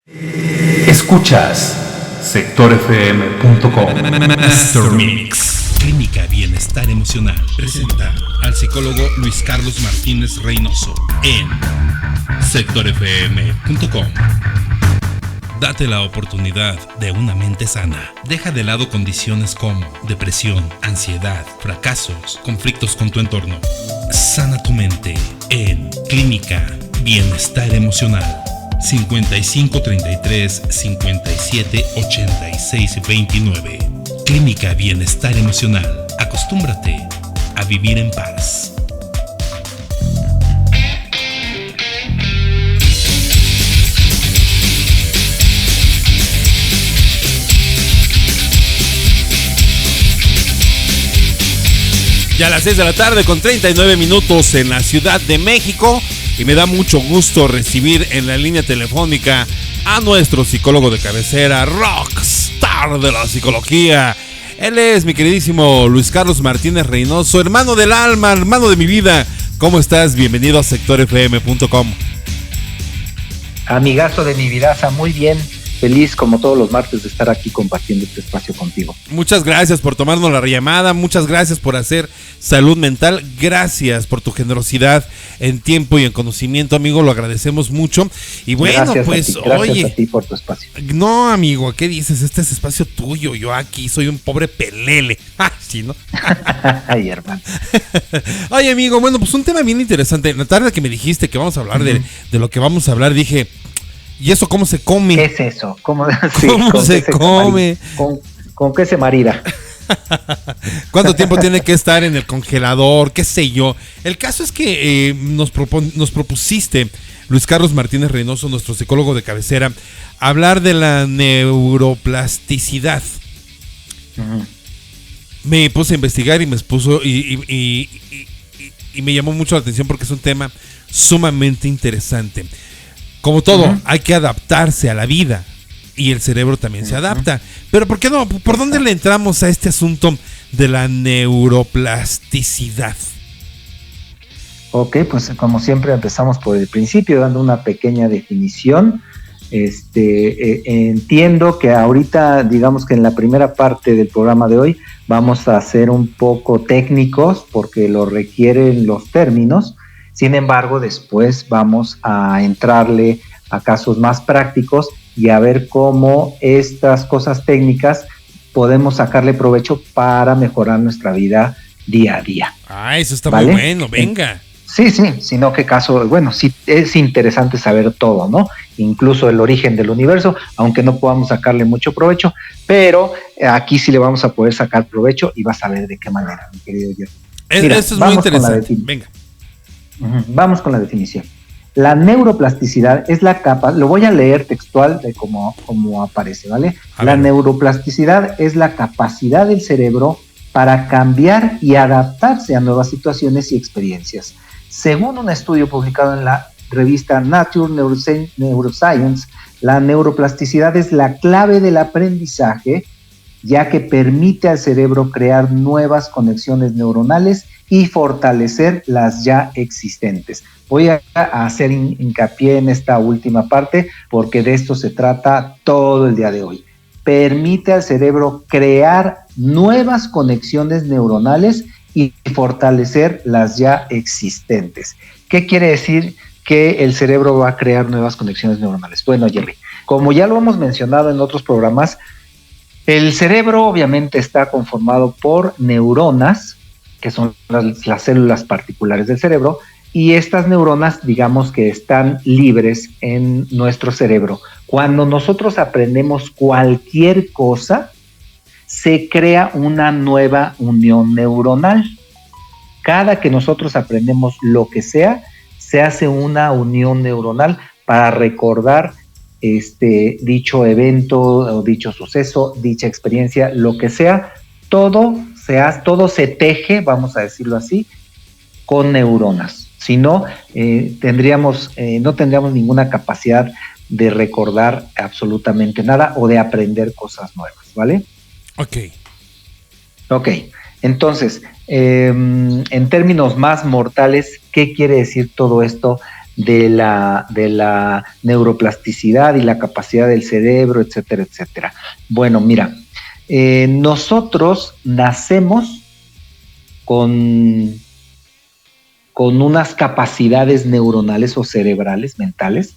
Escuchas sectorfm.com. Master Mix. Clínica Bienestar Emocional presenta al psicólogo Luis Carlos Martínez Reynoso en sectorfm.com. Date la oportunidad de una mente sana. Deja de lado condiciones como depresión, ansiedad, fracasos, conflictos con tu entorno. Sana tu mente en Clínica Bienestar Emocional. 55 33 57 86 29. Clínica Bienestar Emocional. Acostúmbrate a vivir en paz. Ya a las 6 de la tarde con 39 minutos en la Ciudad de México. Y me da mucho gusto recibir en la línea telefónica a nuestro psicólogo de cabecera, rockstar de la psicología. Él es mi queridísimo Luis Carlos Martínez Reynoso, hermano del alma, hermano de mi vida. ¿Cómo estás? Bienvenido a sectorfm.com. Amigazo de mi vidaza, muy bien. Feliz como todos los martes de estar aquí compartiendo este espacio contigo. Muchas gracias por tomarnos la llamada, muchas gracias por hacer salud mental, gracias por tu generosidad en tiempo y en conocimiento, amigo, lo agradecemos mucho. Y bueno, gracias pues, gracias a ti por tu espacio. No, amigo, ¿qué dices? Este es espacio tuyo, yo aquí soy un pobre pelele. Sí, ¿no? Ay, hermano. Oye, amigo, bueno, pues un tema bien interesante. En la tarde que me dijiste que vamos a hablar de lo que vamos a hablar, dije... ¿Y eso cómo se come? ¿Qué es eso? ¿Cómo se come? ¿Con qué se marida? ¿Cuánto tiempo tiene que estar en el congelador? ¿Qué sé yo? El caso es que nos propusiste, Luis Carlos Martínez Reynoso, nuestro psicólogo de cabecera, hablar de la neuroplasticidad. Uh-huh. Me puse a investigar y me expuso y me llamó mucho la atención porque es un tema sumamente interesante. Como todo, uh-huh, hay que adaptarse a la vida y el cerebro también, uh-huh, se adapta. Pero ¿por qué no? ¿Por dónde le entramos a este asunto de la neuroplasticidad? Ok, pues como siempre empezamos por el principio dando una pequeña definición. Entiendo que ahorita, digamos que en la primera parte del programa de hoy vamos a ser un poco técnicos porque lo requieren los términos. Sin embargo, después vamos a entrarle a casos más prácticos y a ver cómo estas cosas técnicas podemos sacarle provecho para mejorar nuestra vida día a día. Ah, eso está, ¿vale? Muy bueno, venga. Sí, sino que caso, bueno, sí es interesante saber todo, ¿no? Incluso el origen del universo, aunque no podamos sacarle mucho provecho, pero aquí sí le vamos a poder sacar provecho y vas a ver de qué manera, mi querido Jerry. Mira, esto es muy interesante, venga. Vamos con la definición. La neuroplasticidad es la capa, lo voy a leer textual de cómo aparece, ¿vale? La neuroplasticidad es la capacidad del cerebro para cambiar y adaptarse a nuevas situaciones y experiencias. Según un estudio publicado en la revista Nature Neuroscience, la neuroplasticidad es la clave del aprendizaje, ya que permite al cerebro crear nuevas conexiones neuronales y fortalecer las ya existentes. Voy a hacer hincapié en esta última parte porque de esto se trata todo el día de hoy. Permite al cerebro crear nuevas conexiones neuronales y fortalecer las ya existentes. ¿Qué quiere decir que el cerebro va a crear nuevas conexiones neuronales? Bueno, Jerry, como ya lo hemos mencionado en otros programas, el cerebro obviamente está conformado por neuronas, que son las células particulares del cerebro, y estas neuronas, digamos que están libres en nuestro cerebro. Cuando nosotros aprendemos cualquier cosa, se crea una nueva unión neuronal. Cada que nosotros aprendemos lo que sea, se hace una unión neuronal para recordar dicho evento o dicho suceso, dicha experiencia, lo que sea, todo se teje, vamos a decirlo así, con neuronas. Si no, no tendríamos ninguna capacidad de recordar absolutamente nada o de aprender cosas nuevas, ¿vale? Ok, entonces, en términos más mortales, ¿qué quiere decir todo esto de la neuroplasticidad y la capacidad del cerebro, etcétera, etcétera. Bueno, mira, nosotros nacemos con unas capacidades neuronales o cerebrales, mentales,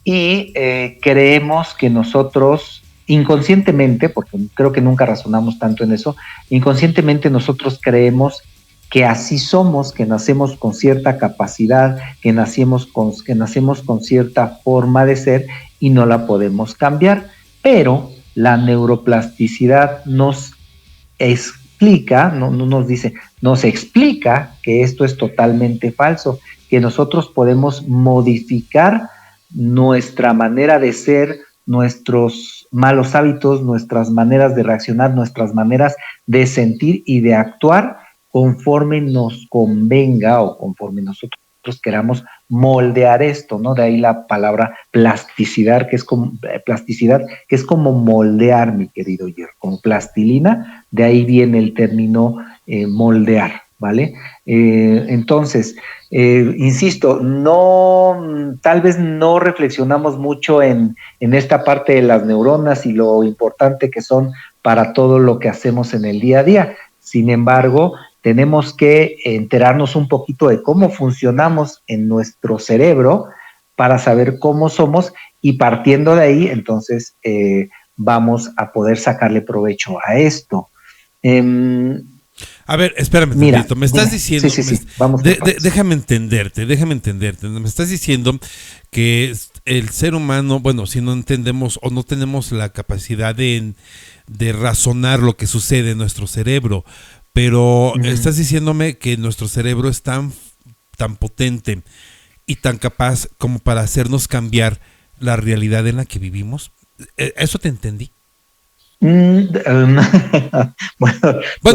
y creemos que nosotros, inconscientemente, porque creo que nunca razonamos tanto en eso, inconscientemente nosotros creemos que así somos, que nacemos con cierta capacidad, que nacemos con cierta forma de ser y no la podemos cambiar. Pero la neuroplasticidad nos explica, no nos dice, nos explica que esto es totalmente falso, que nosotros podemos modificar nuestra manera de ser, nuestros malos hábitos, nuestras maneras de reaccionar, nuestras maneras de sentir y de actuar conforme nos convenga o conforme nosotros queramos moldear esto, ¿no? De ahí la palabra plasticidad, que es como moldear, mi querido Jer, con plastilina, de ahí viene el término moldear, ¿vale? Entonces, insisto, tal vez no reflexionamos mucho en esta parte de las neuronas y lo importante que son para todo lo que hacemos en el día a día. Sin embargo, tenemos que enterarnos un poquito de cómo funcionamos en nuestro cerebro para saber cómo somos, y partiendo de ahí, entonces, vamos a poder sacarle provecho a esto. A ver, espérame, Mira, tantito. Me estás diciendo, sí. Vamos déjame entenderte. Me estás diciendo que el ser humano, bueno, si no entendemos o no tenemos la capacidad de razonar lo que sucede en nuestro cerebro, pero estás diciéndome que nuestro cerebro es tan potente y tan capaz como para hacernos cambiar la realidad en la que vivimos. ¿Eso te entendí? Bueno,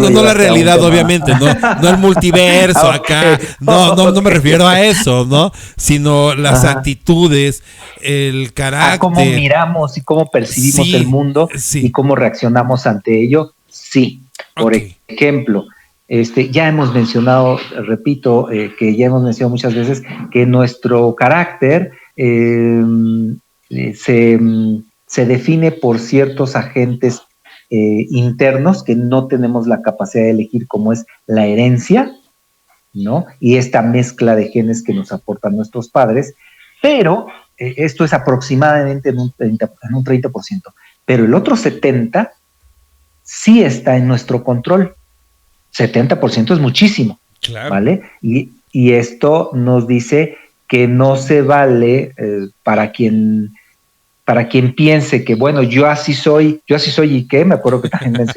no la realidad, obviamente, no el multiverso acá, no me refiero a eso, ¿no? Sino las actitudes, el carácter. A cómo miramos y cómo percibimos el mundo y cómo reaccionamos ante ello, sí. Por ejemplo, ya hemos mencionado, repito, que ya hemos mencionado muchas veces que nuestro carácter se define por ciertos agentes internos que no tenemos la capacidad de elegir, como es la herencia, ¿no? Y esta mezcla de genes que nos aportan nuestros padres, pero esto es aproximadamente en un 30%, pero el otro 70% sí está en nuestro control. 70% es muchísimo, claro. ¿Vale? Y esto nos dice que no se vale para quien piense que, bueno, yo así soy y qué, me acuerdo que también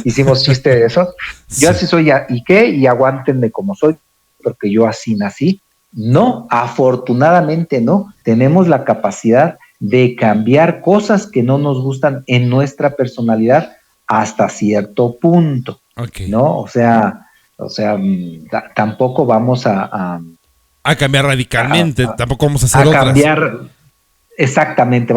hicimos chiste de eso, yo así soy y qué, y aguántenme como soy, porque yo así nací. No, afortunadamente no, tenemos la capacidad de cambiar cosas que no nos gustan en nuestra personalidad hasta cierto punto, ¿no? O sea, tampoco vamos a cambiar radicalmente, tampoco vamos a hacer otras. A cambiar. Exactamente,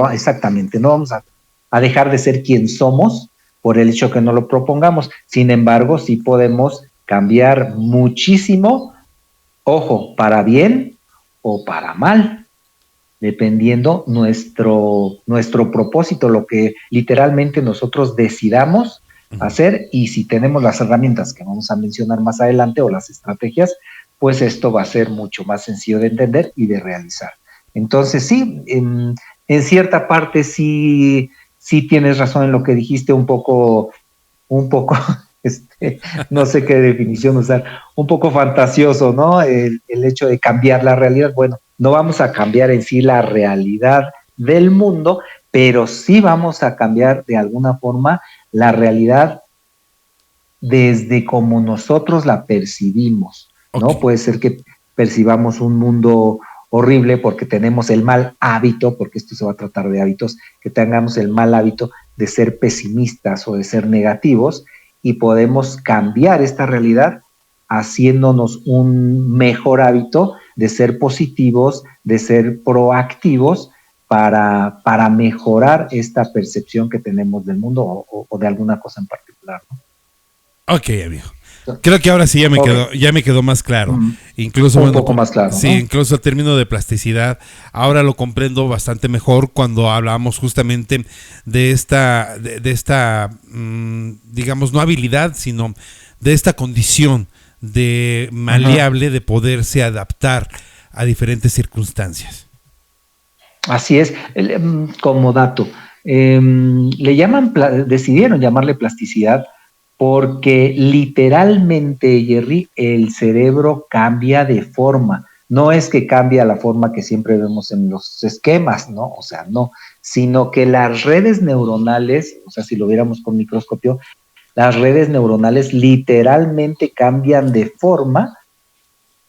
no vamos a dejar de ser quien somos por el hecho que no lo propongamos. Sin embargo, sí podemos cambiar muchísimo, ojo, para bien o para mal, dependiendo nuestro propósito, lo que literalmente nosotros decidamos hacer, y si tenemos las herramientas que vamos a mencionar más adelante o las estrategias, pues esto va a ser mucho más sencillo de entender y de realizar. Entonces sí, en cierta parte sí tienes razón en lo que dijiste, un poco no sé qué definición usar, un poco fantasioso, ¿no? El hecho de cambiar la realidad. Bueno, no vamos a cambiar en sí la realidad del mundo, pero sí vamos a cambiar de alguna forma la realidad desde como nosotros la percibimos, ¿no? Puede ser que percibamos un mundo horrible porque tenemos el mal hábito, porque esto se va a tratar de hábitos, que tengamos el mal hábito de ser pesimistas o de ser negativos, y podemos cambiar esta realidad haciéndonos un mejor hábito de ser positivos, de ser proactivos para mejorar esta percepción que tenemos del mundo o de alguna cosa en particular, ¿no? Ok, amigo. Creo que ahora sí ya me quedó más claro. Incluso un poco más claro. Sí, ¿no? Incluso el término de plasticidad ahora lo comprendo bastante mejor cuando hablamos justamente de esta digamos, no habilidad, sino de esta condición de maleable de poderse adaptar a diferentes circunstancias. Así es. Como dato, decidieron llamarle plasticidad porque literalmente, Jerry, el cerebro cambia de forma. No es que cambia la forma que siempre vemos en los esquemas, ¿no? O sea, no, sino que las redes neuronales, o sea, si lo viéramos con microscopio, las redes neuronales literalmente cambian de forma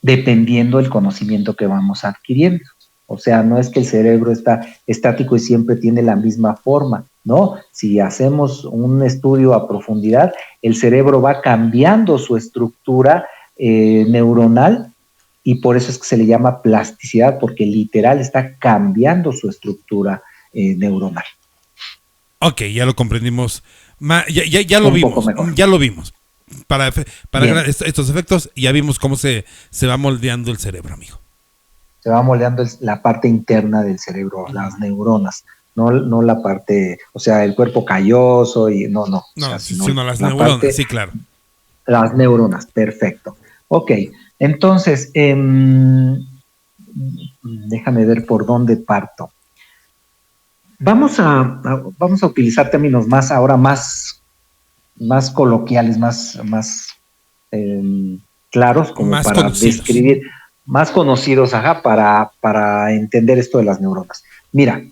dependiendo del conocimiento que vamos adquiriendo. O sea, no es que el cerebro está estático y siempre tiene la misma forma, ¿no? Si hacemos un estudio a profundidad, el cerebro va cambiando su estructura neuronal y por eso es que se le llama plasticidad, porque literal está cambiando su estructura neuronal. Ok, ya lo comprendimos. Ya lo vimos. Ya lo vimos. Para estos efectos ya vimos cómo se va moldeando el cerebro, amigo. Se va moldeando la parte interna del cerebro, las neuronas, no la parte, o sea, el cuerpo calloso y no. No, o sea, sino las neuronas, parte, sí, claro. Las neuronas, perfecto. Ok, entonces, déjame ver por dónde parto. Vamos a utilizar términos más coloquiales, más claros, como más para conocidos. Describir, más conocidos, para entender esto de las neuronas. Mira,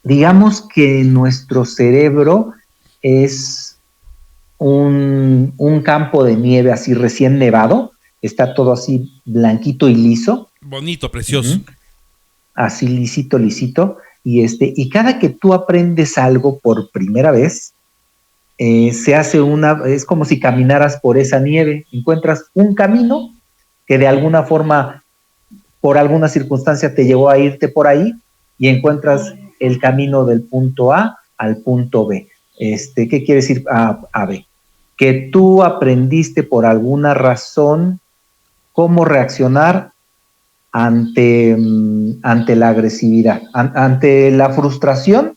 digamos que nuestro cerebro es un campo de nieve así recién nevado, está todo así blanquito y liso. Bonito, precioso. Así lisito, y cada que tú aprendes algo por primera vez, se hace es como si caminaras por esa nieve, encuentras un camino que de alguna forma, por alguna circunstancia te llevó a irte por ahí, y encuentras el camino del punto A al punto B. ¿Qué quiere decir A, B? Que tú aprendiste por alguna razón cómo reaccionar ante la agresividad, ante la frustración,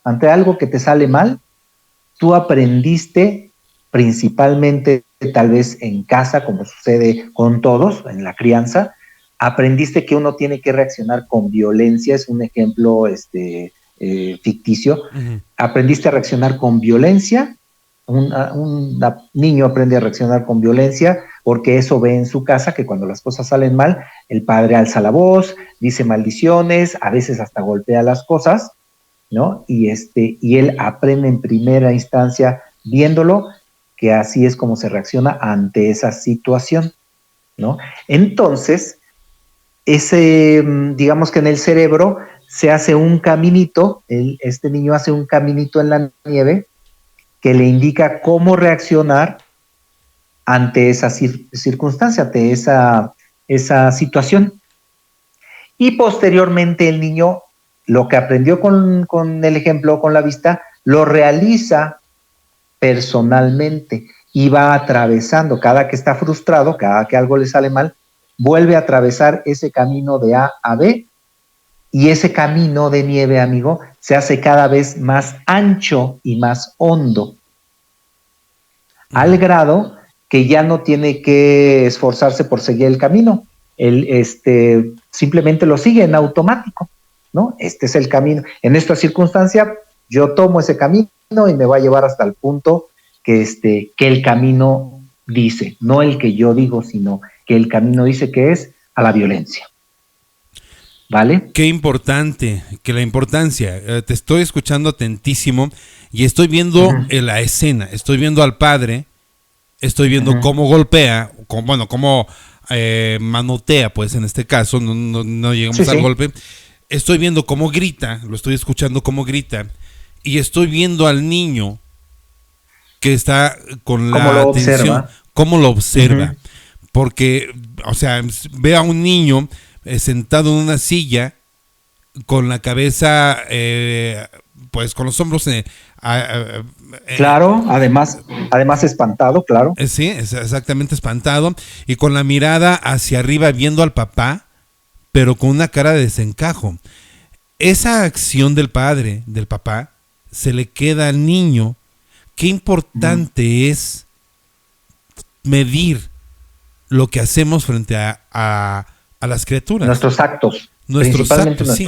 ante algo que te sale mal. Tú aprendiste principalmente, tal vez en casa, como sucede con todos, en la crianza, aprendiste que uno tiene que reaccionar con violencia, es un ejemplo ficticio. Aprendiste a reaccionar con violencia, un niño aprende a reaccionar con violencia porque eso ve en su casa que cuando las cosas salen mal, el padre alza la voz, dice maldiciones, a veces hasta golpea las cosas, ¿no? Y él aprende en primera instancia, viéndolo, que así es como se reacciona ante esa situación, ¿no? Entonces, digamos que en el cerebro se hace un caminito, este niño hace un caminito en la nieve que le indica cómo reaccionar ante esa circunstancia, ante esa situación. Y posteriormente el niño, lo que aprendió con el ejemplo, con la vista, lo realiza personalmente y va atravesando, cada que está frustrado, cada que algo le sale mal, vuelve a atravesar ese camino de A a B, y ese camino de nieve, amigo, se hace cada vez más ancho y más hondo, al grado que ya no tiene que esforzarse por seguir el camino. Él simplemente lo sigue en automático, ¿no? Este es el camino. En esta circunstancia, yo tomo ese camino y me va a llevar hasta el punto que el camino dice, no el que yo digo, sino que el camino dice que es a la violencia. ¿Vale? Qué importante, que la importancia, te estoy escuchando atentísimo y estoy viendo la escena, estoy viendo al padre, estoy viendo cómo golpea, cómo manotea, pues en este caso, no llegamos al golpe, estoy viendo cómo grita, lo estoy escuchando cómo grita, y estoy viendo al niño que está con la atención, cómo lo observa, porque, o sea, ve a un niño sentado en una silla con la cabeza pues con los hombros claro, además espantado, claro. Sí, es exactamente espantado y con la mirada hacia arriba viendo al papá, pero con una cara de desencajo. Esa acción del padre, del papá, se le queda al niño. Qué importante es medir lo que hacemos frente a las criaturas. Nuestros actos. Nuestros actos,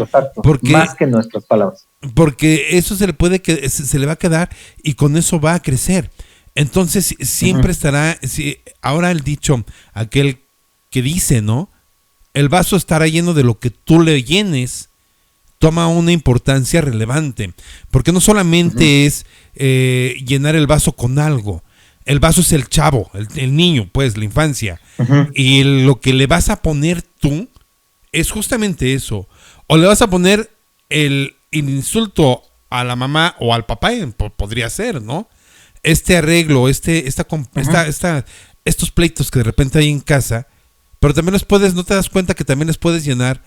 porque, más que nuestras palabras. Porque eso se le va a quedar y con eso va a crecer. Entonces siempre estará, ahora el dicho, aquel que dice, ¿no? El vaso estará lleno de lo que tú le llenes, toma una importancia relevante, porque no solamente es llenar el vaso con algo. El vaso es el chavo, el niño, pues, la infancia. Y lo que le vas a poner tú es justamente eso. O le vas a poner el insulto a la mamá o al papá, podría ser, ¿no? Este arreglo, estos pleitos que de repente hay en casa, pero también no te das cuenta que también les puedes llenar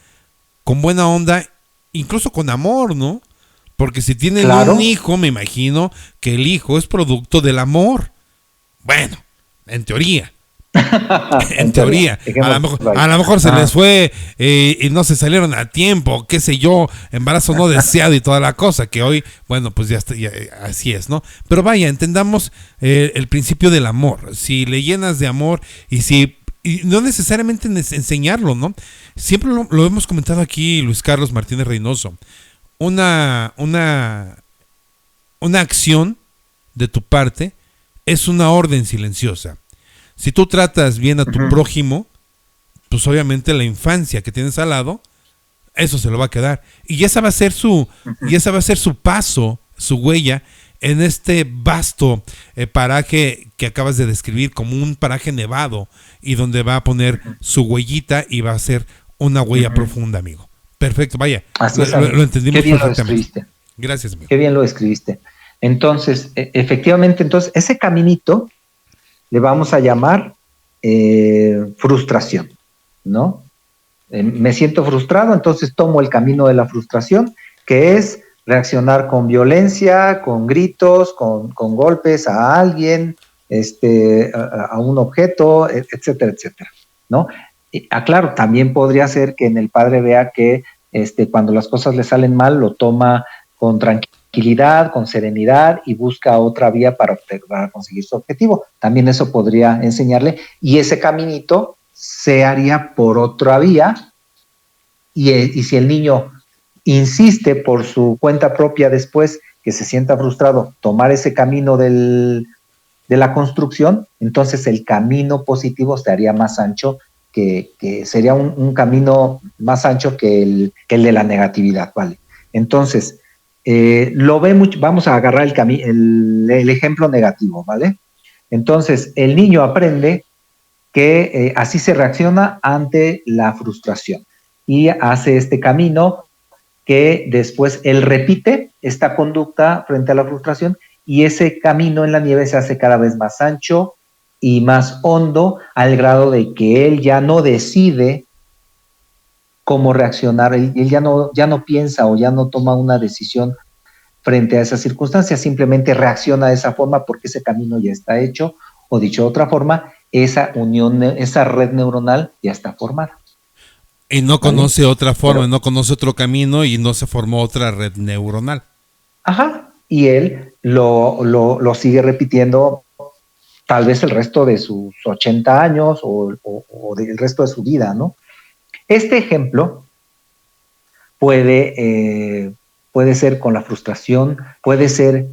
con buena onda, incluso con amor, ¿no? Porque si tienen un hijo, me imagino que el hijo es producto del amor. Bueno, en teoría. En teoría. A lo mejor se les fue y no se salieron a tiempo, qué sé yo, embarazo no deseado y toda la cosa, que hoy, bueno, pues ya así es, ¿no? Pero vaya, entendamos el principio del amor. Si le llenas de amor y no necesariamente enseñarlo, ¿no? Siempre lo hemos comentado aquí, Luis Carlos Martínez Reynoso. Una acción de tu parte es una orden silenciosa. Si tú tratas bien a tu prójimo, pues obviamente la infancia que tienes al lado, eso se lo va a quedar. Y esa va a ser su paso, su huella en este vasto paraje que acabas de describir como un paraje nevado y donde va a poner su huellita y va a ser una huella profunda, amigo. Perfecto, vaya. Lo entendimos perfectamente. Gracias, amigo. Qué bien lo describiste. Entonces, efectivamente, ese caminito le vamos a llamar frustración, ¿no? Me siento frustrado, entonces tomo el camino de la frustración, que es reaccionar con violencia, con gritos, con golpes a alguien, a un objeto, etcétera, etcétera, ¿no? Claro, también podría ser que en el padre vea que cuando las cosas le salen mal, lo toma con tranquilidad, con serenidad y busca otra vía para conseguir su objetivo. También eso podría enseñarle y ese caminito se haría por otra vía y si el niño insiste por su cuenta propia después que se sienta frustrado, tomar ese camino de la construcción, entonces el camino positivo se haría más ancho, que sería un camino más ancho que el de la negatividad, ¿vale? Entonces, lo ve mucho, vamos a agarrar el ejemplo negativo, ¿vale? Entonces, el niño aprende que así se reacciona ante la frustración y hace este camino que después él repite esta conducta frente a la frustración y ese camino en la nieve se hace cada vez más ancho y más hondo al grado de que él ya no decide cómo reaccionar, él ya no piensa o ya no toma una decisión frente a esas circunstancias, simplemente reacciona de esa forma porque ese camino ya está hecho, o dicho de otra forma, esa unión, esa red neuronal ya está formada. Y no conoce otra forma, no conoce otro camino y no se formó otra red neuronal. Ajá, y él lo sigue repitiendo tal vez el resto de sus 80 años o del resto de su vida, ¿no? Este ejemplo puede ser con la frustración, puede ser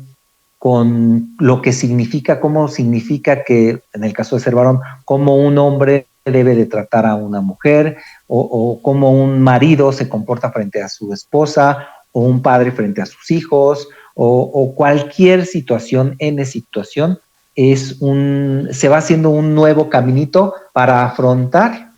con lo que significa, cómo significa que, en el caso de ser varón, cómo un hombre debe de tratar a una mujer, o cómo un marido se comporta frente a su esposa, o un padre frente a sus hijos, o cualquier situación, situación, se va haciendo un nuevo caminito para afrontar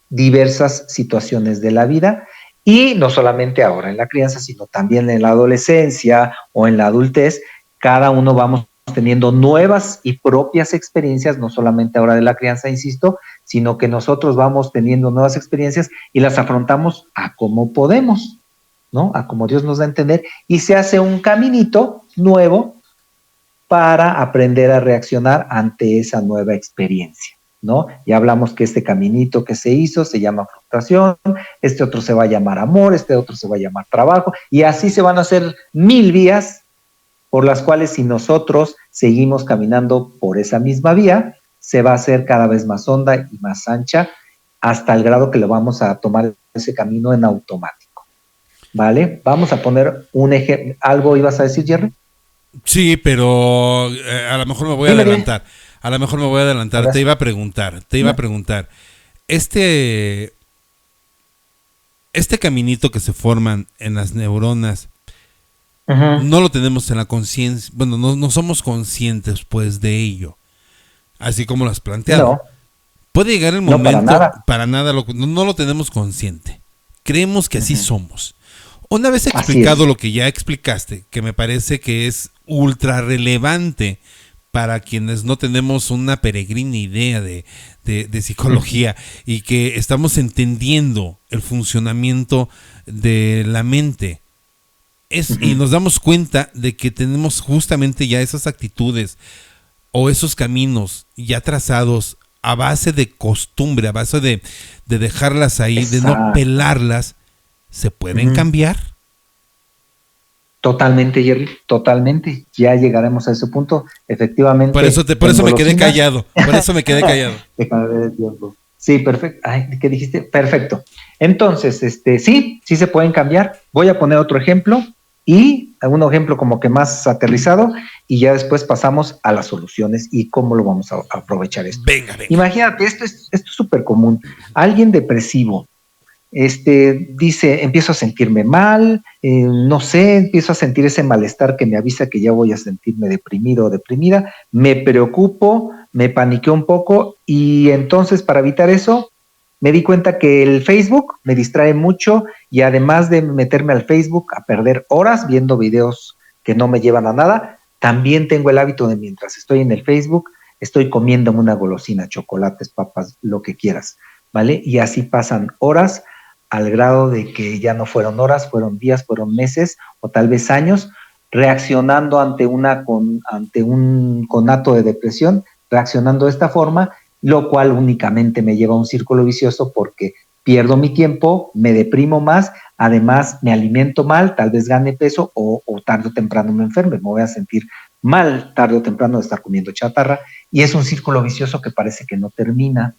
diversas situaciones de la vida, y no solamente ahora en la crianza, sino también en la adolescencia o en la adultez. Cada uno vamos teniendo nuevas y propias experiencias, no solamente ahora de la crianza, insisto, sino que nosotros vamos teniendo nuevas experiencias y las afrontamos a como podemos, ¿no? A como Dios nos da a entender, y se hace un caminito nuevo para aprender a reaccionar ante esa nueva experiencia, ¿no? Ya hablamos que este caminito que se hizo se llama frustración, este otro se va a llamar amor, este otro se va a llamar trabajo, y así se van a hacer 1000 vías por las cuales si nosotros seguimos caminando por esa misma vía, se va a hacer cada vez más honda y más ancha, hasta el grado que lo vamos a tomar ese camino en automático, ¿vale? Vamos a poner un ejemplo. ¿Algo ibas a decir, Jerry? Sí, pero a lo mejor me voy a adelantar. A lo mejor me voy a adelantar. Gracias. Te iba a preguntar. Este caminito que se forman en las neuronas, no lo tenemos en la conciencia. Bueno, no somos conscientes, pues, de ello. Así como lo has planteado. No. Puede llegar el momento. Para nada. No lo tenemos consciente. Creemos que así somos. Una vez explicado lo que ya explicaste, que me parece que es ultra relevante para quienes no tenemos una peregrina idea de psicología y que estamos entendiendo el funcionamiento de la mente, y nos damos cuenta de que tenemos justamente ya esas actitudes o esos caminos ya trazados a base de costumbre, a base de dejarlas ahí, exacto, de no pelarlas, ¿se pueden cambiar? Totalmente, Jerry, totalmente. Ya llegaremos a ese punto. Efectivamente. Por eso me quedé callado. Por eso me quedé callado. Sí, perfecto. Ay, ¿qué dijiste? Perfecto. Entonces, sí se pueden cambiar. Voy a poner otro ejemplo y un ejemplo como que más aterrizado y ya después pasamos a las soluciones y cómo lo vamos a aprovechar esto. Venga. Imagínate, esto es súper común. Alguien depresivo, dice, empiezo a sentirme mal, no sé, empiezo a sentir ese malestar que me avisa que ya voy a sentirme deprimido o deprimida, me preocupo, me paniqueo un poco y entonces para evitar eso me di cuenta que el Facebook me distrae mucho y además de meterme al Facebook a perder horas viendo videos que no me llevan a nada, también tengo el hábito de mientras estoy en el Facebook, estoy comiéndome una golosina, chocolates, papas, lo que quieras, ¿vale? Y así pasan horas al grado de que ya no fueron horas, fueron días, fueron meses o tal vez años, reaccionando ante un conato de depresión, reaccionando de esta forma, lo cual únicamente me lleva a un círculo vicioso porque pierdo mi tiempo, me deprimo más, además me alimento mal, tal vez gane peso o tarde o temprano me enferme, me voy a sentir mal tarde o temprano de estar comiendo chatarra y es un círculo vicioso que parece que no termina.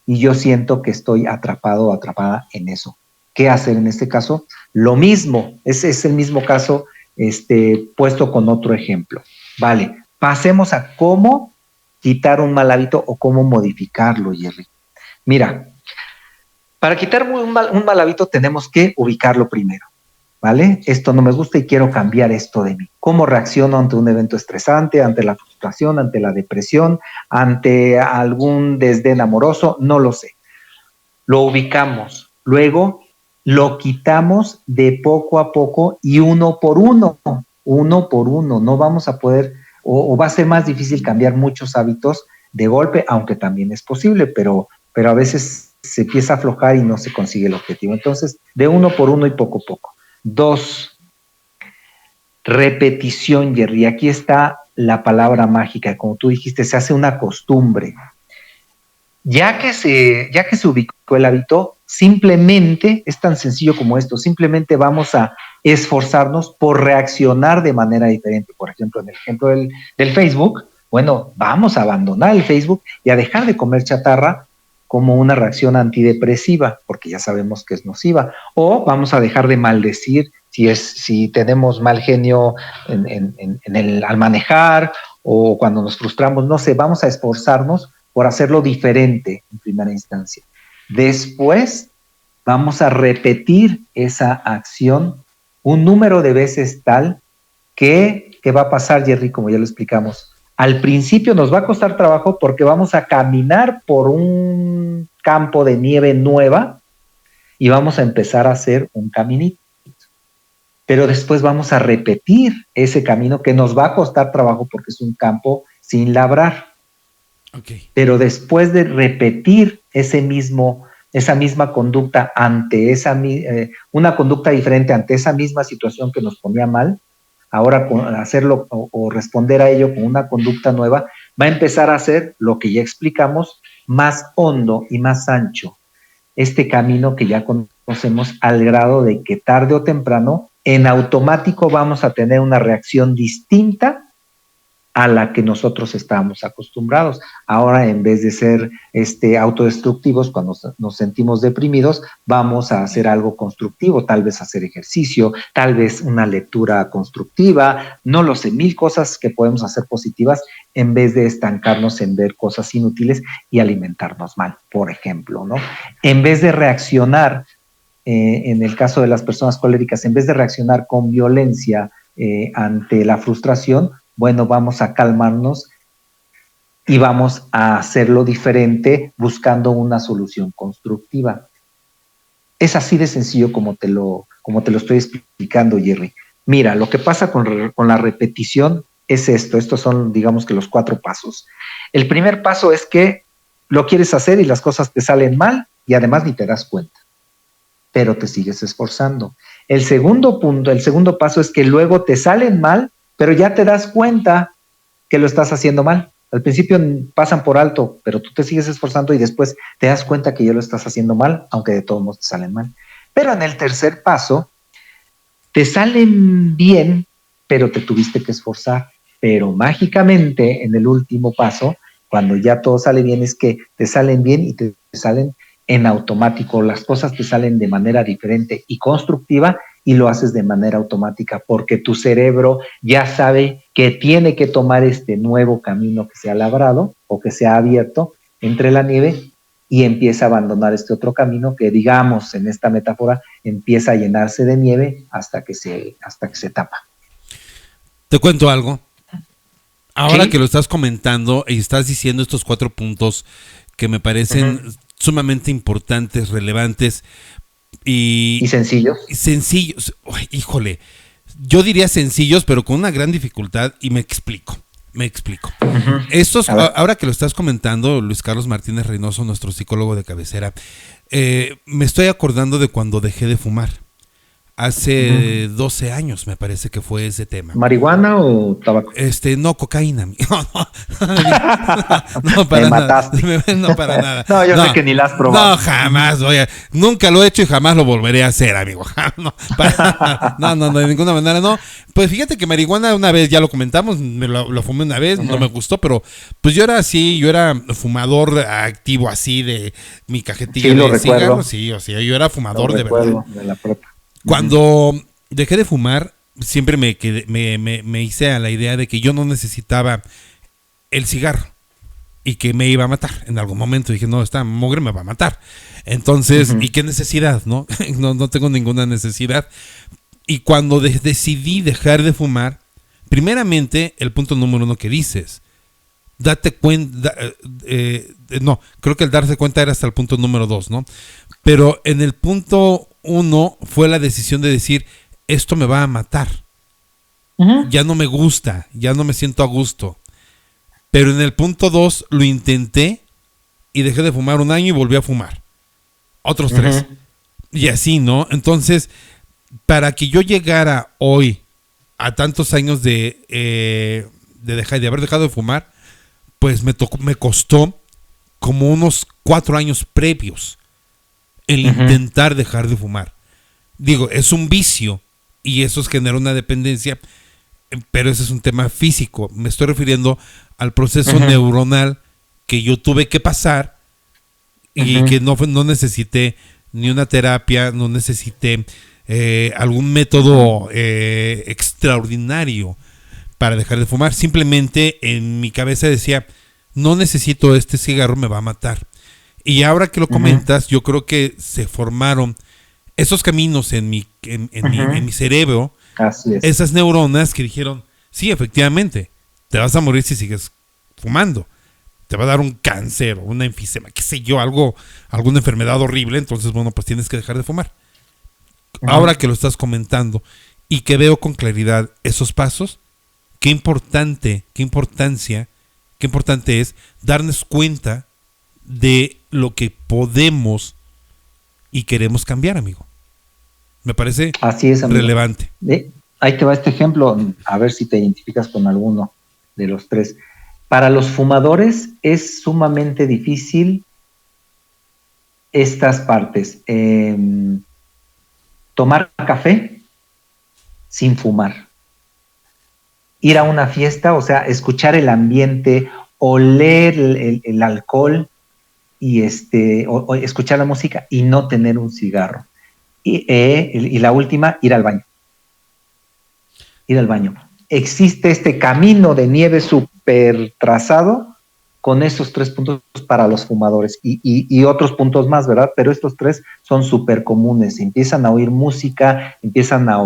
Y yo siento que estoy atrapado o atrapada en eso. ¿Qué hacer en este caso? Lo mismo, es el mismo caso puesto con otro ejemplo. Vale, pasemos a cómo quitar un mal hábito o cómo modificarlo, Jerry. Mira, para quitar un mal hábito tenemos que ubicarlo primero, ¿vale? Esto no me gusta y quiero cambiar esto de mí. ¿Cómo reacciono ante un evento estresante, ante la frustración, ante la depresión, ante algún desdén amoroso? No lo sé. Lo ubicamos. Luego lo quitamos de poco a poco y uno por uno. No vamos a poder, o va a ser más difícil cambiar muchos hábitos de golpe, aunque también es posible, pero a veces se empieza a aflojar y no se consigue el objetivo. Entonces, de uno por uno y poco a poco. 2, repetición, Jerry. Aquí está la palabra mágica. Como tú dijiste, se hace una costumbre. Ya que se ubicó el hábito, simplemente, es tan sencillo como esto, simplemente vamos a esforzarnos por reaccionar de manera diferente. Por ejemplo, en el ejemplo del Facebook, bueno, vamos a abandonar el Facebook y a dejar de comer chatarra como una reacción antidepresiva, porque ya sabemos que es nociva, o vamos a dejar de maldecir si tenemos mal genio al manejar o cuando nos frustramos, no sé, vamos a esforzarnos por hacerlo diferente en primera instancia. Después vamos a repetir esa acción un número de veces tal que va a pasar, Jerry, como ya lo explicamos. Al principio nos va a costar trabajo porque vamos a caminar por un campo de nieve nueva y vamos a empezar a hacer un caminito. Pero después vamos a repetir ese camino que nos va a costar trabajo porque es un campo sin labrar. Okay. Pero después de repetir ese mismo esa misma conducta ante una conducta diferente ante esa misma situación que nos ponía mal, ahora hacerlo o responder a ello con una conducta nueva, va a empezar a ser lo que ya explicamos, más hondo y más ancho. Este camino que ya conocemos, al grado de que tarde o temprano, en automático vamos a tener una reacción distinta a la que nosotros estábamos acostumbrados. Ahora, en vez de ser autodestructivos cuando nos sentimos deprimidos, vamos a hacer algo constructivo, tal vez hacer ejercicio, tal vez una lectura constructiva, no lo sé, 1000 cosas que podemos hacer positivas en vez de estancarnos en ver cosas inútiles y alimentarnos mal, por ejemplo, ¿no? En vez de reaccionar, en el caso de las personas coléricas, en vez de reaccionar con violencia ante la frustración, bueno, vamos a calmarnos y vamos a hacerlo diferente buscando una solución constructiva. Es así de sencillo como te lo estoy explicando, Jerry. Mira, lo que pasa con la repetición es esto. Estos son, digamos que, los 4 pasos. El primer paso es que lo quieres hacer y las cosas te salen mal y además ni te das cuenta, pero te sigues esforzando. El segundo paso es que luego te salen mal, pero ya te das cuenta que lo estás haciendo mal. Al principio pasan por alto, pero tú te sigues esforzando y después te das cuenta que ya lo estás haciendo mal, aunque de todos modos te salen mal. Pero en el tercer paso, te salen bien, pero te tuviste que esforzar. Pero mágicamente, en el último paso, cuando ya todo sale bien, es que te salen bien y te salen en automático. Las cosas te salen de manera diferente y constructiva, y lo haces de manera automática porque tu cerebro ya sabe que tiene que tomar este nuevo camino que se ha labrado o que se ha abierto entre la nieve y empieza a abandonar este otro camino que, digamos, en esta metáfora, empieza a llenarse de nieve hasta que se tapa. Te cuento algo. Ahora ¿Sí? que lo estás comentando y estás diciendo estos 4 puntos que me parecen sumamente importantes, relevantes, y sencillos. Sencillos. Uy, híjole, yo diría sencillos, pero con una gran dificultad, y me explico. Estos, ahora que lo estás comentando, Luis Carlos Martínez Reynoso, nuestro psicólogo de cabecera, me estoy acordando de cuando dejé de fumar. Hace 12 años me parece que fue ese tema. ¿Marihuana o tabaco? No, cocaína. No, para nada. No, para nada. No, yo sé que ni la has probado. No, jamás. Oye, nunca lo he hecho y jamás lo volveré a hacer, amigo. No, de ninguna manera, no. Pues fíjate que marihuana una vez, ya lo comentamos, lo fumé una vez, no me gustó, pero pues yo era fumador activo así de mi cajetilla de cigarros. Sí, o sea, yo era fumador de verdad. De la prepa. Cuando dejé de fumar, siempre me hice a la idea de que yo no necesitaba el cigarro y que me iba a matar. En algún momento dije, no, esta mugre me va a matar. Entonces, ¿y qué necesidad? No tengo ninguna necesidad. Y cuando decidí dejar de fumar, primeramente, el punto número 1 que dices, date cuenta, no, creo que el darse cuenta era hasta el punto número 2, ¿no? Pero en el punto 1 fue la decisión de decir, esto me va a matar. Ya no me gusta, ya no me siento a gusto. Pero en el punto 2 lo intenté y dejé de fumar 1 año y volví a fumar. Otros 3. Y así, ¿no? Entonces, para que yo llegara hoy a tantos años de haber dejado de fumar, pues me costó como unos 4 años previos el intentar dejar de fumar. Digo, es un vicio y eso genera una dependencia, pero ese es un tema físico. Me estoy refiriendo al proceso neuronal que yo tuve que pasar y que no necesité ni una terapia, no necesité algún método extraordinario para dejar de fumar. Simplemente en mi cabeza decía, no necesito este cigarro, me va a matar. Y ahora que lo comentas, yo creo que se formaron esos caminos en mi cerebro, así es. Esas neuronas que dijeron, sí, efectivamente, te vas a morir si sigues fumando. Te va a dar un cáncer o una enfisema, qué sé yo, alguna enfermedad horrible, entonces, bueno, pues tienes que dejar de fumar. Ahora que lo estás comentando y que veo con claridad esos pasos, qué importante es darnos cuenta de lo que podemos y queremos cambiar, amigo. Me parece Así es, amigo. relevante. Ahí te va este ejemplo, a ver si te identificas con alguno de los tres. Para los fumadores es sumamente difícil estas partes. Tomar café sin fumar. Ir a una fiesta, o sea, escuchar el ambiente, oler el alcohol y o escuchar la música y no tener un cigarro. Y la última, ir al baño. Ir al baño. Existe este camino de nieve súper trazado con esos 3 puntos para los fumadores y otros puntos más, ¿verdad? Pero estos 3 son súper comunes. Empiezan a oír música, empiezan a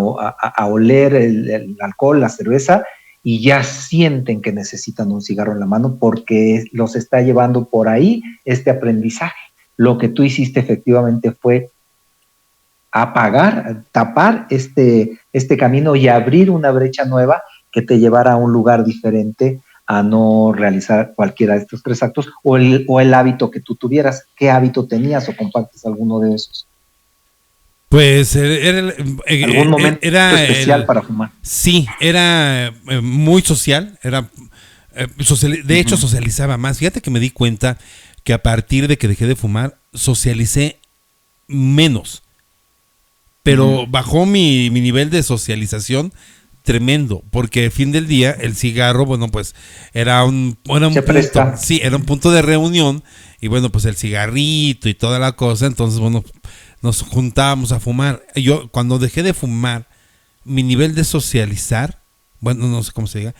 oler el alcohol, la cerveza, y ya sienten que necesitan un cigarro en la mano porque los está llevando por ahí este aprendizaje. Lo que tú hiciste efectivamente fue apagar, tapar este camino y abrir una brecha nueva que te llevara a un lugar diferente, a no realizar cualquiera de estos 3 actos, o el hábito que tú tuvieras. ¿Qué hábito tenías o compartes alguno de esos? Pues ¿Algún momento era especial para fumar? Sí, era muy social, de hecho socializaba más. Fíjate que me di cuenta que a partir de que dejé de fumar, socialicé menos. Pero bajó mi nivel de socialización tremendo, porque al fin del día el cigarro, bueno, pues era un punto, sí, era un punto de reunión, y bueno, pues el cigarrito y toda la cosa, entonces bueno, nos juntábamos a fumar. Yo cuando dejé de fumar, mi nivel de socializar, bueno, no sé cómo se diga,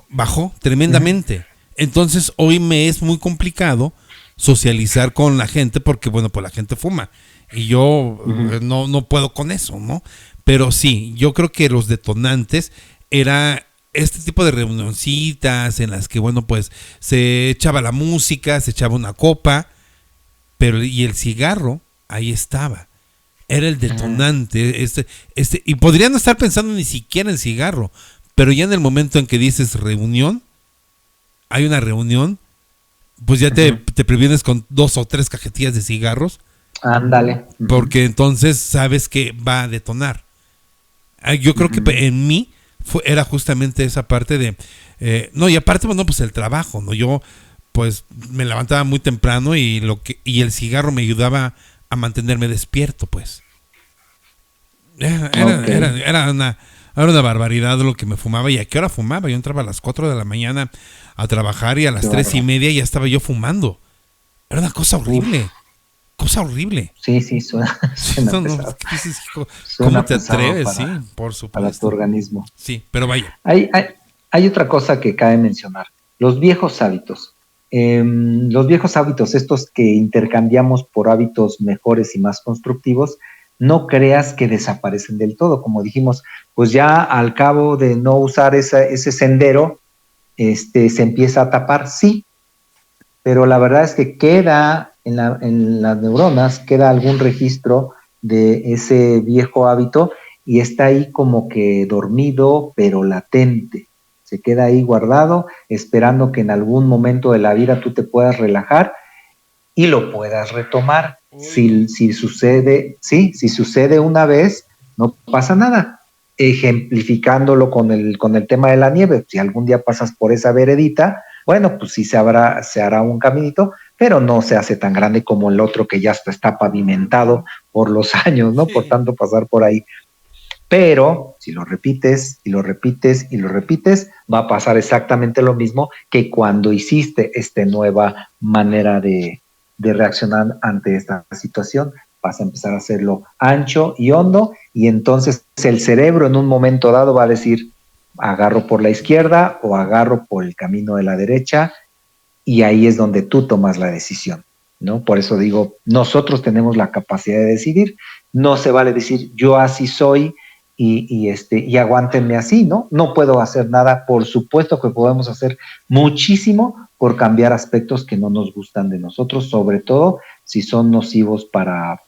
bajó tremendamente. Entonces hoy me es muy complicado socializar con la gente porque, bueno, pues la gente fuma y yo no puedo con eso, ¿no? Pero sí, yo creo que los detonantes era este tipo de reunioncitas en las que, bueno, pues se echaba la música, se echaba una copa, pero y el cigarro ahí estaba. Era el detonante, y podría no estar pensando ni siquiera en cigarro, pero ya en el momento en que dices reunión, hay una reunión, pues ya te previenes con 2 o 3 cajetillas de cigarros. Ándale. Porque entonces sabes que va a detonar. Yo creo que en mí era justamente esa parte de... no, y aparte, bueno, pues el trabajo, ¿no? Yo, pues, me levantaba muy temprano y el cigarro me ayudaba a mantenerme despierto, pues. Era una barbaridad lo que me fumaba. ¿Y a qué hora fumaba? Yo entraba a las 4 de la mañana a trabajar y a las 3:30 ya estaba yo fumando. Era una cosa horrible. Cosa horrible. Sí, suena pesado. Dices, hijo, ¿cómo te atreves? Sí, por supuesto. Para tu organismo. Sí, pero vaya. Hay otra cosa que cabe mencionar. Los viejos hábitos. Los viejos hábitos, estos que intercambiamos por hábitos mejores y más constructivos, no creas que desaparecen del todo. Como dijimos, pues ya al cabo de no usar ese sendero, se empieza a tapar, sí, pero la verdad es que queda en las neuronas, queda algún registro de ese viejo hábito y está ahí como que dormido, pero latente. Se queda ahí guardado, esperando que en algún momento de la vida tú te puedas relajar y lo puedas retomar. Si sucede una vez, no pasa nada. Ejemplificándolo con el tema de la nieve, si algún día pasas por esa veredita, bueno, pues sí se hará un caminito, pero no se hace tan grande como el otro que ya está pavimentado por los años, ¿no? Sí. Por tanto pasar por ahí. Pero si lo repites y lo repites y lo repites, va a pasar exactamente lo mismo que cuando hiciste esta nueva manera de reaccionar ante esta situación. Vas a empezar a hacerlo ancho y hondo y entonces el cerebro en un momento dado va a decir, agarro por la izquierda o agarro por el camino de la derecha, y ahí es donde tú tomas la decisión, ¿no? Por eso digo, nosotros tenemos la capacidad de decidir, no se vale decir yo así soy y aguántenme así, ¿no? No puedo hacer nada. Por supuesto que podemos hacer muchísimo por cambiar aspectos que no nos gustan de nosotros, sobre todo si son nocivos para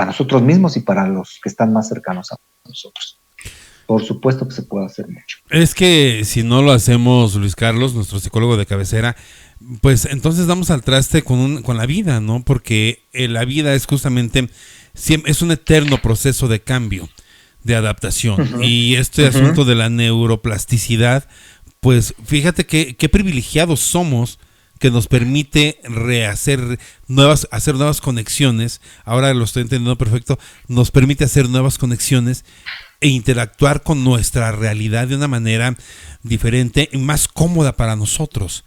nosotros mismos y para los que están más cercanos a nosotros. por supuesto que se puede hacer mucho. Es que si no lo hacemos, Luis Carlos, nuestro psicólogo de cabecera, pues entonces damos al traste con la vida, ¿no? Porque la vida es justamente, es un eterno proceso de cambio, de adaptación. Y este asunto de la neuroplasticidad, pues fíjate qué privilegiados somos, que nos permite hacer nuevas conexiones. Ahora lo estoy entendiendo perfecto. Nos permite hacer nuevas conexiones e interactuar con nuestra realidad de una manera diferente y más cómoda para nosotros.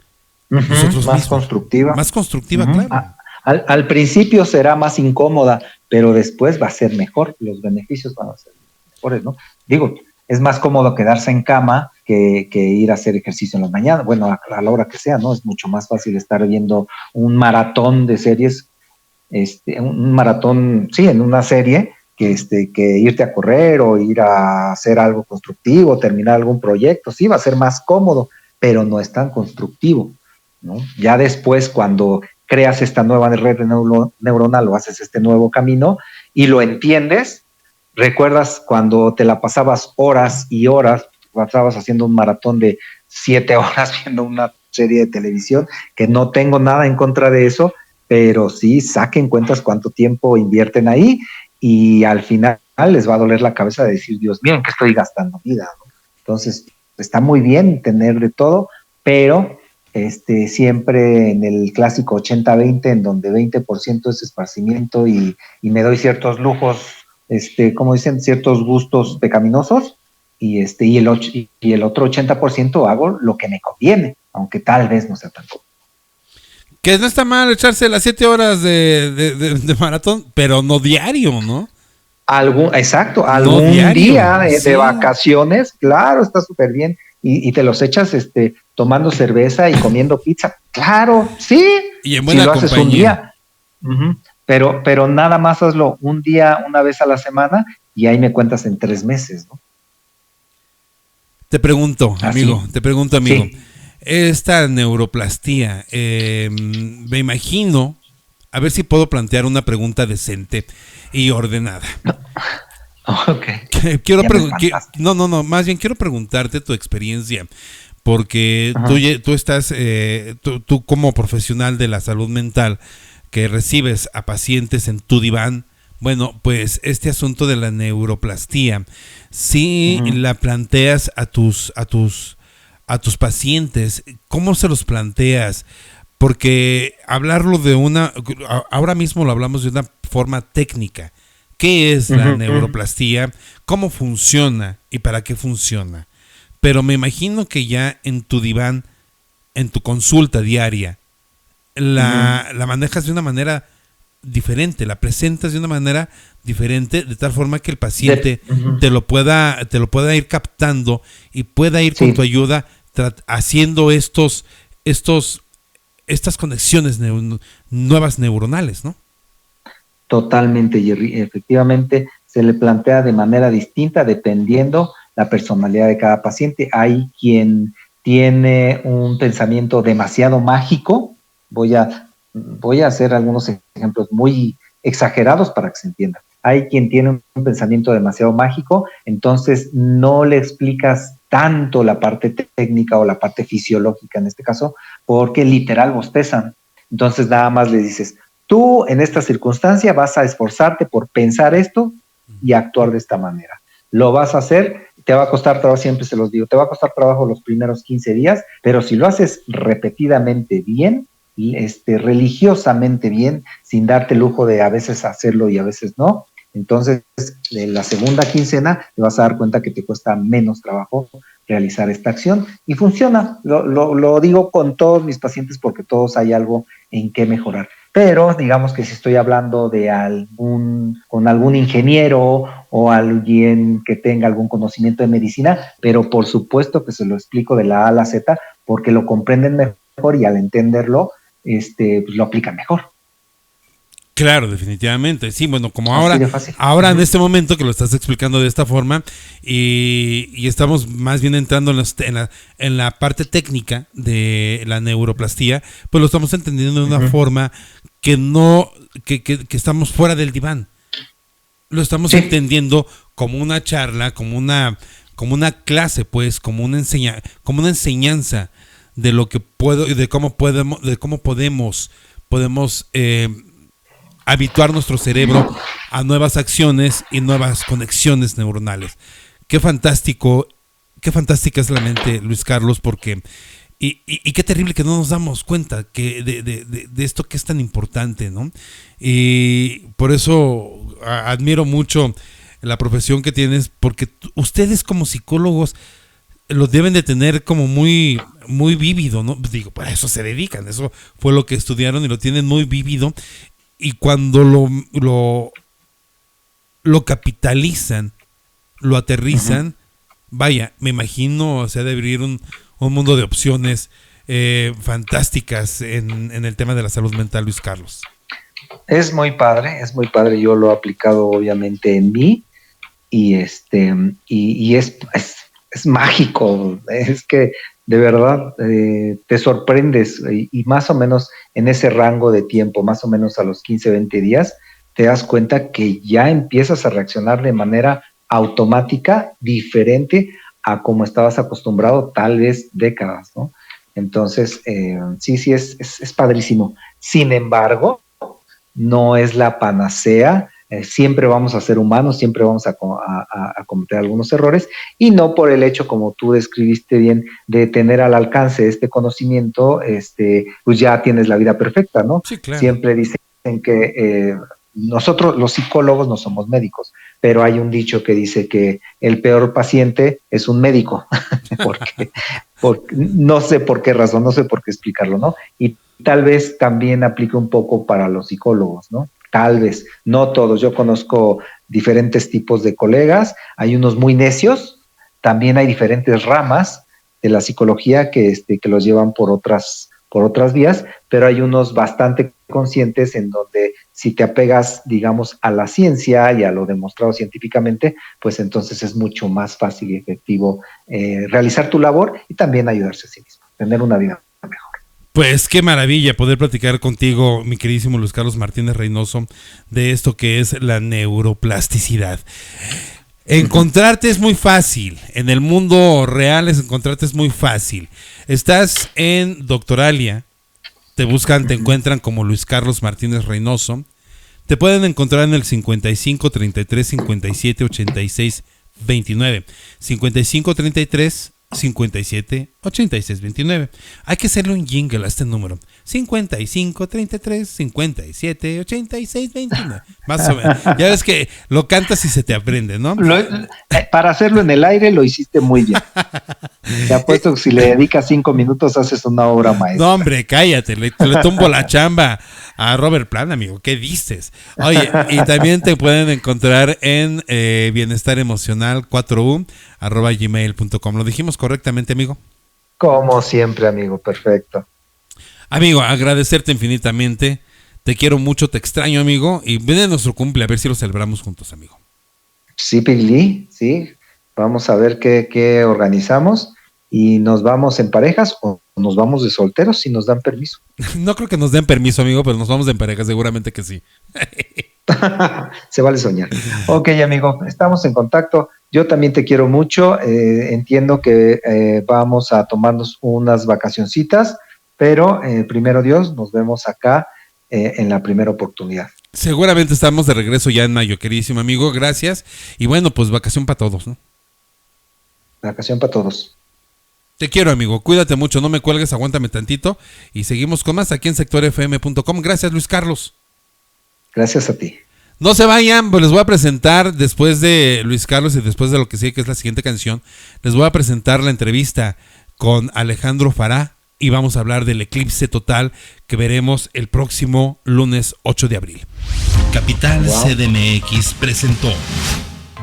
Nosotros más mismos. constructiva. Más constructiva, claro. Al principio será más incómoda, pero después va a ser mejor. Los beneficios van a ser mejores, ¿no? Digo, es más cómodo quedarse en cama que ir a hacer ejercicio en la mañana. Bueno, a la hora que sea, ¿no? Es mucho más fácil estar viendo un maratón de series, un maratón, sí, en una serie, que irte a correr o ir a hacer algo constructivo, terminar algún proyecto. Sí, va a ser más cómodo, pero no es tan constructivo, ¿no? Ya después, cuando creas esta nueva red neuronal o haces este nuevo camino y lo entiendes, ¿recuerdas cuando te la pasabas horas y horas, pasabas haciendo un maratón de 7 horas viendo una serie de televisión? Que no tengo nada en contra de eso, pero sí saquen cuentas cuánto tiempo invierten ahí y al final les va a doler la cabeza de decir, Dios mío, ¿en qué estoy gastando vida, ¿no? Entonces, está muy bien tener de todo, pero siempre en el clásico 80-20, en donde 20% es esparcimiento y me doy ciertos lujos, como dicen, ciertos gustos pecaminosos, y el otro 80% hago lo que me conviene, aunque tal vez no sea tan cómodo. Que no está mal echarse las 7 horas de maratón, pero no diario, ¿no? Algún día de vacaciones, claro, está súper bien. Y te los echas tomando cerveza y comiendo pizza, claro, sí. Y en buena si lo compañía. Haces un día, pero nada más hazlo un día, una vez a la semana, y ahí me cuentas en 3 meses, ¿no? Te pregunto, amigo. Sí. Esta neuroplastía, me imagino, a ver si puedo plantear una pregunta decente y ordenada. Okay. Más bien quiero preguntarte tu experiencia, porque tú estás, tú como profesional de la salud mental que recibes a pacientes en tu diván, bueno, pues este asunto de la neuroplastía, si la planteas a tus pacientes, ¿cómo se los planteas? Porque hablarlo ahora mismo lo hablamos de una forma técnica. ¿Qué es la neuroplastía? ¿Cómo funciona? ¿Y para qué funciona? Pero me imagino que ya en tu diván, en tu consulta diaria, la manejas de una manera diferente, la presentas de una manera diferente, de tal forma que el paciente te lo pueda ir captando y pueda ir con tu ayuda haciendo estas conexiones nuevas neuronales, ¿no? Totalmente, Jerry. Efectivamente, se le plantea de manera distinta dependiendo la personalidad de cada paciente. Hay quien tiene un pensamiento demasiado mágico. Voy a hacer algunos ejemplos muy exagerados para que se entienda. Hay quien tiene un pensamiento demasiado mágico, entonces no le explicas tanto la parte técnica o la parte fisiológica en este caso, porque literal bostezan. Entonces nada más le dices, tú en esta circunstancia vas a esforzarte por pensar esto y actuar de esta manera. Lo vas a hacer, te va a costar trabajo, siempre se los digo, te va a costar trabajo los primeros 15 días, pero si lo haces repetidamente bien, religiosamente bien, sin darte el lujo de a veces hacerlo y a veces no, entonces en la segunda quincena te vas a dar cuenta que te cuesta menos trabajo realizar esta acción y funciona. Lo digo con todos mis pacientes porque todos hay algo en qué mejorar. Pero digamos que si estoy hablando de con algún ingeniero o alguien que tenga algún conocimiento de medicina, pero por supuesto que se lo explico de la A a la Z porque lo comprenden mejor y al entenderlo, pues lo aplican mejor. Claro, definitivamente. Sí, bueno, como ahora en este momento que lo estás explicando de esta forma y estamos más bien entrando en la parte técnica de la neuroplastía, pues lo estamos entendiendo de una forma que no que estamos fuera del diván. Lo estamos entendiendo como una charla, como como una clase, pues, como una enseñanza de lo que puedo y de cómo podemos habituar nuestro cerebro a nuevas acciones y nuevas conexiones neuronales. Qué fantástica es la mente, Luis Carlos, porque y qué terrible que no nos damos cuenta que de esto que es tan importante, ¿no? Y por eso admiro mucho la profesión que tienes, porque ustedes como psicólogos lo deben de tener como muy, muy vívido, ¿no? Digo, para eso se dedican, eso fue lo que estudiaron y lo tienen muy vívido. Y cuando lo capitalizan, lo aterrizan, vaya, me imagino se ha de abrir un mundo de opciones fantásticas en el tema de la salud mental, Luis Carlos. Es muy padre, yo lo he aplicado obviamente en mí y es mágico, es que de verdad te sorprendes y más o menos en ese rango de tiempo, más o menos a los 15, 20 días, te das cuenta que ya empiezas a reaccionar de manera automática, diferente a como estabas acostumbrado tal vez décadas, ¿no? Entonces, sí, es padrísimo. Sin embargo, no es la panacea. Siempre vamos a ser humanos, siempre vamos a cometer algunos errores, y no por el hecho, como tú describiste bien, de tener al alcance este conocimiento, pues ya tienes la vida perfecta, ¿no? Sí, claro. Siempre dicen que nosotros los psicólogos no somos médicos, pero hay un dicho que dice que el peor paciente es un médico, porque no sé por qué razón, no sé por qué explicarlo, ¿no? Y tal vez también aplique un poco para los psicólogos, ¿no? Tal vez, no todos. Yo conozco diferentes tipos de colegas, hay unos muy necios, también hay diferentes ramas de la psicología que los llevan por otras vías, pero hay unos bastante conscientes en donde si te apegas, digamos, a la ciencia y a lo demostrado científicamente, pues entonces es mucho más fácil y efectivo realizar tu labor y también ayudarse a sí mismo, tener una vida mejor. Pues qué maravilla poder platicar contigo, mi queridísimo Luis Carlos Martínez Reynoso, de esto que es la neuroplasticidad. Encontrarte es muy fácil, en el mundo real encontrarte es muy fácil. Estás en Doctoralia, te buscan, te encuentran como Luis Carlos Martínez Reynoso, te pueden encontrar en el 55 33 57 86 29, 55 33 57 86 29. Hay que hacerle un jingle a este número: 55 33 57 86 29. Más o menos. Ya ves que lo cantas y se te aprende, ¿no? Para hacerlo en el aire lo hiciste muy bien. Te apuesto que si le dedicas 5 minutos haces una obra maestra. No, hombre, cállate, le tumbo la chamba a Robert Plant, amigo. ¿Qué dices? Oye, y también te pueden encontrar en Bienestar Emocional 4U @gmail.com. ¿Lo dijimos correctamente, amigo? Como siempre, amigo, perfecto. Amigo, agradecerte infinitamente. Te quiero mucho, te extraño, amigo. Y ven a nuestro cumple, a ver si lo celebramos juntos, amigo. Sí, Pigli, sí. Vamos a ver qué organizamos. ¿Y nos vamos en parejas o nos vamos de solteros si nos dan permiso? No creo que nos den permiso, amigo, pero nos vamos en parejas, seguramente que sí. Se vale soñar. Ok, amigo, estamos en contacto. Yo también te quiero mucho. Entiendo que vamos a tomarnos unas vacacioncitas, pero primero Dios, nos vemos acá en la primera oportunidad. Seguramente estamos de regreso ya en mayo, queridísimo amigo. Gracias. Y bueno, pues vacación para todos, ¿no? Vacación para todos. Te quiero, amigo. Cuídate mucho. No me cuelgues, aguántame tantito. Y seguimos con más aquí en sectorfm.com. Gracias, Luis Carlos. Gracias a ti. No se vayan, pues les voy a presentar después de Luis Carlos y después de lo que sigue, que es la siguiente canción, les voy a presentar la entrevista con Alejandro Fará y vamos a hablar del eclipse total que veremos el próximo lunes 8 de abril. Capital CDMX presentó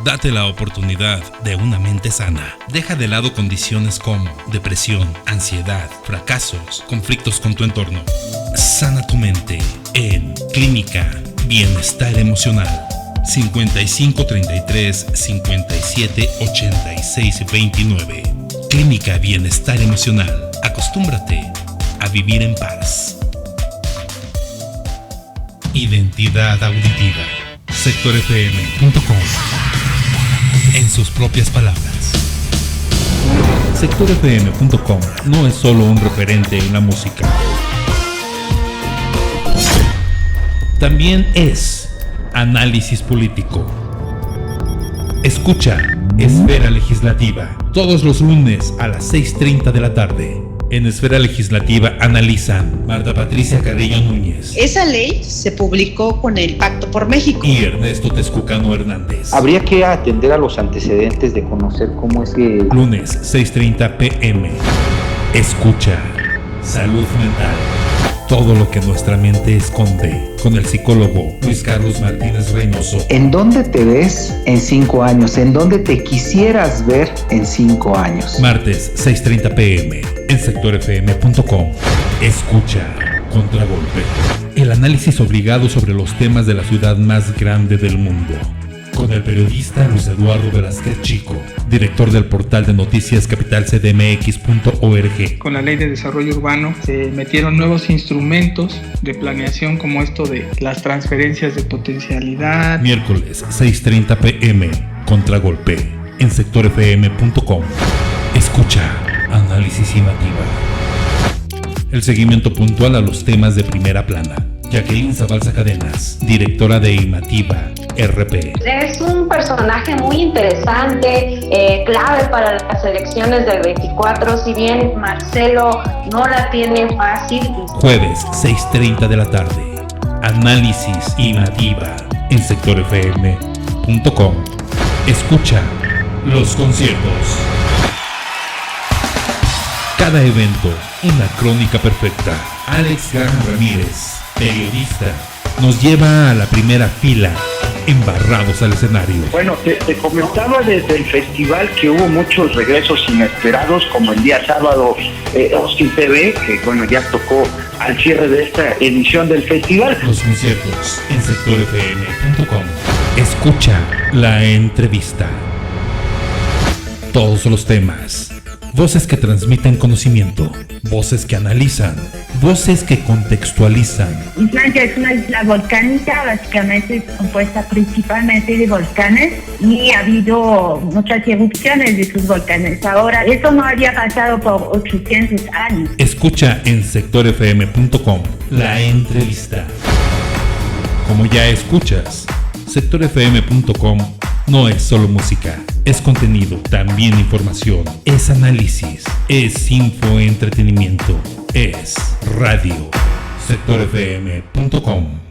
Date la oportunidad de una mente sana. Deja de lado condiciones como depresión, ansiedad, fracasos, conflictos con tu entorno. Sana tu mente en Clínica Bienestar Emocional. 55 33 57 86 29. Clínica Bienestar Emocional. Acostúmbrate a vivir en paz. Identidad auditiva. Sectorfm.com. En sus propias palabras. SectorFM.com no es solo un referente en la música. También es análisis político. Escucha Esfera Legislativa todos los lunes a las 6:30 de la tarde. En Esfera Legislativa analizan Marta Patricia Carrillo Núñez. Esa ley se publicó con el Pacto por México. Y Ernesto Texcucano Hernández. Habría que atender a los antecedentes de conocer cómo es que... Lunes 6:30 p.m. Escucha Salud Mental. Todo lo que nuestra mente esconde. Con el psicólogo Luis Carlos Martínez Reynoso. ¿En dónde te ves en 5 años? ¿En dónde te quisieras ver en 5 años? Martes 6:30 p.m. en SectorFM.com. Escucha Contragolpe. El análisis obligado sobre los temas de la ciudad más grande del mundo. Con el periodista Luis Eduardo Velázquez Chico, director del portal de noticias capitalcdmx.org. Con la Ley de Desarrollo Urbano se metieron nuevos instrumentos de planeación como esto de las transferencias de potencialidad. Miércoles 6:30 p.m. Contragolpe en SectorFM.com. Escucha Análisis Imativa. El seguimiento puntual a los temas de primera plana. Jacqueline Zabalza Cadenas, directora de Imativa RP. Es un personaje muy interesante, clave para las elecciones del 24, si bien Marcelo no la tiene fácil. Jueves, 6:30 de la tarde. Análisis Imativa en SectorFM.com. Escucha los conciertos. Cada evento, una crónica perfecta. Alex Graham Ramírez, periodista, nos lleva a la primera fila, embarrados al escenario. Bueno, te comentaba desde el festival que hubo muchos regresos inesperados, como el día sábado Austin TV, que bueno, ya tocó al cierre de esta edición del festival. Los conciertos en SectorFM.com. Escucha la entrevista. Todos los temas. Voces que transmiten conocimiento, voces que analizan, voces que contextualizan. Islandia es una isla volcánica, básicamente es compuesta principalmente de volcanes y ha habido muchas erupciones de sus volcanes. Ahora, eso no había pasado por 800 años. Escucha en SectorFM.com la entrevista. Como ya escuchas, SectorFM.com no es solo música, es contenido, también información, es análisis, es infoentretenimiento, es radio. SectorFM.com.